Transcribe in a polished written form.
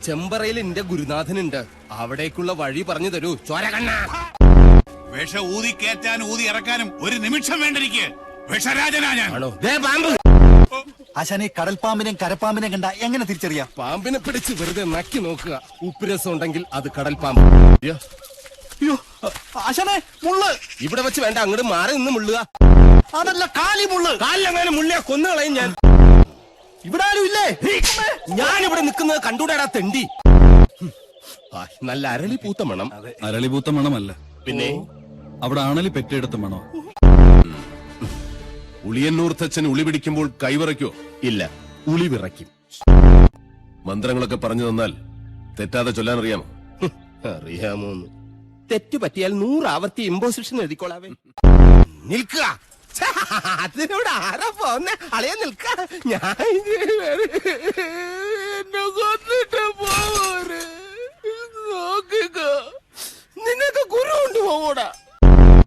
ചെമ്പറയിൽ എന്റെ ഗുരുനാഥനുണ്ട്, അവിടേക്കുള്ള വഴി പറഞ്ഞു തരൂ ചോരകണ്ണ. വിഷ ഊതി കയറ്റാനും ഊതി ഇറക്കാനും ഒരു നിമിഷം വേണ്ടിരിക്കെ വിഷരാജനാ ഞാൻ. പാമ്പ്. ആശാനെ, കടൽപ്പാമ്പിനെയും കരപ്പാമ്പിനെയും കണ്ട എങ്ങനെ തിരിച്ചറിയാം? പാമ്പിനെ പിടിച്ച് വെറുതെ നക്കി നോക്കുക, ഉപ്പുരസം ഉണ്ടെങ്കിൽ അത് കടൽ പാമ്പ്. അയ്യോ ആശാനെ, മുള്ള്! ഇവിടെ വെച്ച് വേണ്ട, അങ്ങോട്ട് മാറി നിന്ന് മുള്ളുക. അതല്ല, കാലി മുള്ള്! കാലിലങ്ങനെ മുള്ളിയാ കൊന്നുകളയും ഞാൻ. ഇവിടെ ആരും ഇല്ലേ? ഞാനിവിടെ നിൽക്കുന്നത് കണ്ടൂടാടാ തെണ്ടി. നല്ല അരളി പൂത്ത മണം. അരളിപൂത്ത മണമല്ല, പിന്നെ അവിടെ ആണലി പെറ്റെടുത്ത മണോ. ഉളിയന്നൂർത്തച്ഛൻ ഉളി പിടിക്കുമ്പോൾ കൈവിറയ്ക്കോ? ഇല്ല, ഉളി വിറയ്ക്കും. മന്ത്രങ്ങളൊക്കെ പറഞ്ഞു തന്നാൽ തെറ്റാതെ ചൊല്ലാൻ അറിയാമോ? അറിയാമോന്ന്? തെറ്റു പറ്റിയാൽ 100 ആവർത്തി ഇമ്പോസിഷൻ എഴുതിക്കോളാവേ. നിൽക്കുക. അതിനോട് ആരാ പോന്നെ? അളയാ നിൽക്ക. ഞാൻ എന്നെ കൊന്നിട്ട് പോവര് നോക്കുക. നിനക്ക് ഗുരു കൊണ്ട് പോകൂടാ.